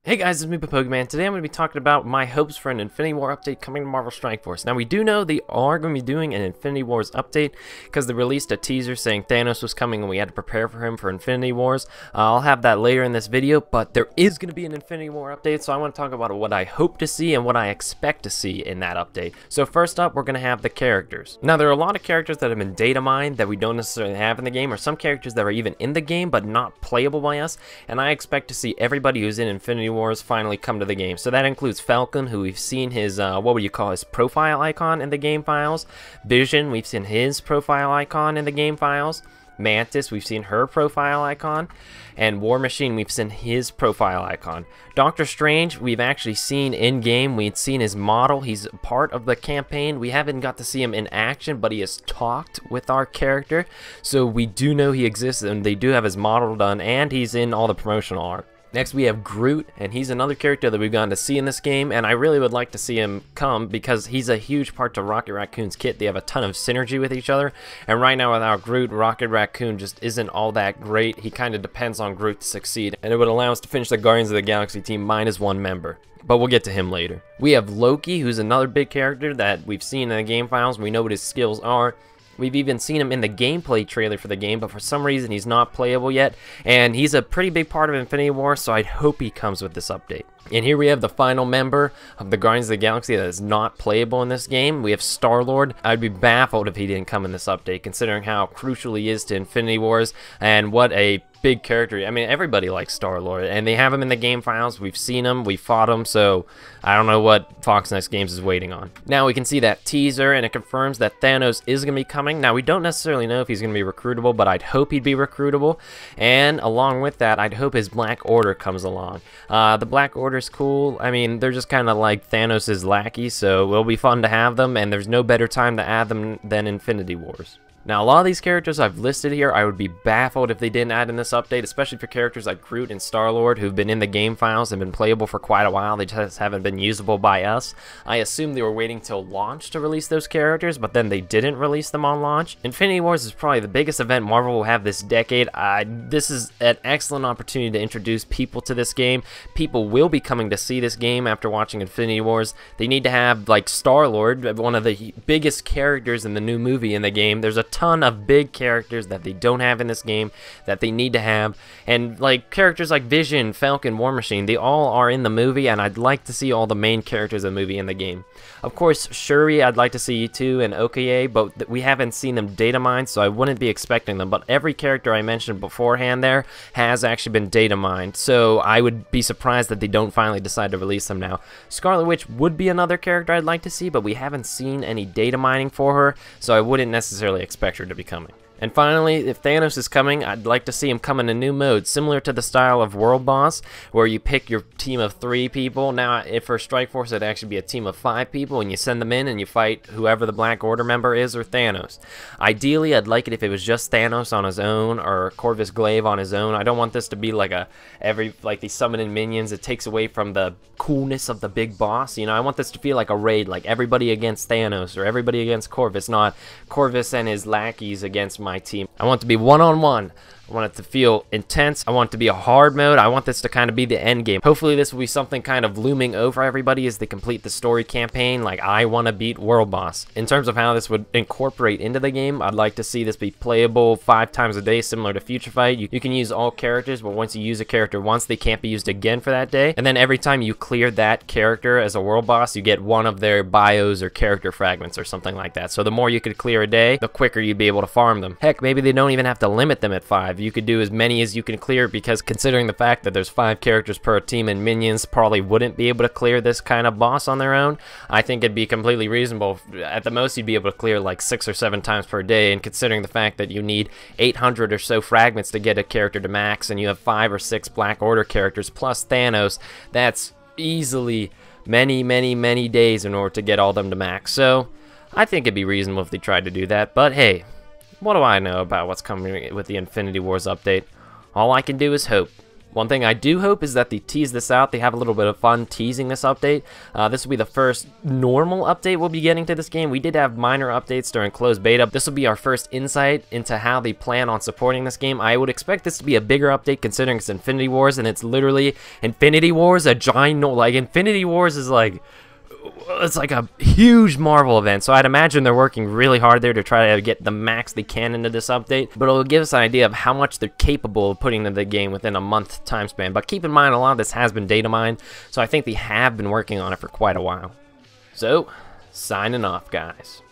Hey guys, it's me, Pokemon. Today I'm going to be talking about my hopes for an Infinity War update coming to Marvel Strike Force. Now we do know they are going to be doing an Infinity Wars update because they released a teaser saying Thanos was coming and we had to prepare for him for Infinity Wars. I'll have that later in this video, but there is going to be an Infinity War update, so I want to talk about what I hope to see and what I expect to see in that update. So first up, we're going to have the characters. Now there are a lot of characters that have been data mined that we don't necessarily have in the game, or some characters that are even in the game but not playable by us, and I expect to see everybody who's in Infinity Wars finally come to the game. So that includes Falcon, who we've seen his what would you call his profile icon in the game files. Vision, we've seen his profile icon in the game files. Mantis, we've seen her profile icon, and War Machine, we've seen his profile icon. Doctor Strange, we've actually seen in game. We'd seen his model. He's part of the campaign. We haven't got to see him in action, but he has talked with our character, so we do know he exists, and they do have his model done, and he's in all the promotional art. Next we have Groot, and he's another character that we've gotten to see in this game, and I really would like to see him come because he's a huge part to Rocket Raccoon's kit. They have a ton of synergy with each other, and right now without Groot, Rocket Raccoon just isn't all that great. He kind of depends on Groot to succeed, and it would allow us to finish the Guardians of the Galaxy team minus one member. But we'll get to him later. We have Loki, who's another big character that we've seen in the game files. We know what his skills are. We've even seen him in the gameplay trailer for the game, but for some reason he's not playable yet, and he's a pretty big part of Infinity War, so I'd hope he comes with this update. And here we have the final member of the Guardians of the Galaxy that is not playable in this game. We have Star-Lord. I'd be baffled if he didn't come in this update, considering how crucial he is to Infinity Wars, and what a big character. I mean, everybody likes Star-Lord, and they have him in the game files. We've seen him, we fought him, so I don't know what Fox Next Games is waiting on. Now we can see that teaser, and it confirms that Thanos is going to be coming. Now we don't necessarily know if he's going to be recruitable, but I'd hope he'd be recruitable, and along with that, I'd hope his Black Order comes along. The Black Order's cool. I mean, they're just kind of like Thanos' lackeys, so it'll be fun to have them, and there's no better time to add them than Infinity Wars. Now, a lot of these characters I've listed here, I would be baffled if they didn't add in this update, especially for characters like Groot and Star-Lord, who've been in the game files and been playable for quite a while. They just haven't been usable by us. I assume they were waiting till launch to release those characters, but then they didn't release them on launch. Infinity Wars is probably the biggest event Marvel will have this decade. This is an excellent opportunity to introduce people to this game. People will be coming to see this game after watching Infinity Wars. They need to have, like, Star-Lord, one of the biggest characters in the new movie in the game. There's a ton of big characters that they don't have in this game that they need to have, and like characters like Vision, Falcon, War Machine, they all are in the movie, and I'd like to see all the main characters of the movie in the game. Of course, Shuri, I'd like to see too, and HAWKEYE, but we haven't seen them data mined, so I wouldn't be expecting them. But every character I mentioned beforehand there has actually been data mined, so I would be surprised that they don't finally decide to release them now. Scarlet Witch would be another character I'd like to see, but we haven't seen any data mining for her, so I wouldn't necessarily expect her to be coming. And finally, if Thanos is coming, I'd like to see him come in a new mode, similar to the style of World Boss, where you pick your team of 3 people. Now, if for Strike Force, it'd actually be a team of 5 people, and you send them in and you fight whoever the Black Order member is or Thanos. Ideally, I'd like it if it was just Thanos on his own or Corvus Glaive on his own. I don't want this to be like like these summoning minions. It takes away from the coolness of the big boss. You know, I want this to feel like a raid, like everybody against Thanos or everybody against Corvus, not Corvus and his lackeys against my team. I want it to be one-on-one. I want it to feel intense. I want it to be a hard mode. I want this to kind of be the end game. Hopefully this will be something kind of looming over everybody as they complete the story campaign, like I want to beat World Boss. In terms of how this would incorporate into the game, I'd like to see this be playable 5 times a day, similar to Future Fight. You can use all characters, but once you use a character once, they can't be used again for that day. And then every time you clear that character as a World Boss, you get one of their bios or character fragments or something like that. So the more you could clear a day, the quicker you'd be able to farm them. Heck, maybe they don't even have to limit them at 5. You could do as many as you can clear, because considering the fact that there's 5 characters per team and minions probably wouldn't be able to clear this kind of boss on their own, I think it'd be completely reasonable. At the most, you'd be able to clear like 6 or 7 times per day, and considering the fact that you need 800 or so fragments to get a character to max, and you have 5 or 6 Black Order characters plus Thanos, that's easily many days in order to get all of them to max. So I think it'd be reasonable if they tried to do that, but hey, what do I know about what's coming with the Infinity Wars update? All I can do is hope. One thing I do hope is that they tease this out. They have a little bit of fun teasing this update. This will be the first normal update we'll be getting to this game. We did have minor updates during closed beta. This will be our first insight into how they plan on supporting this game. I would expect this to be a bigger update considering it's Infinity Wars, and it's literally Infinity Wars, a giant, like Infinity Wars is like, it's like a huge Marvel event, so I'd imagine they're working really hard there to try to get the max they can into this update, but it'll give us an idea of how much they're capable of putting into the game within a month time span. But keep in mind, a lot of this has been data mined, so I think they have been working on it for quite a while. So, signing off, guys.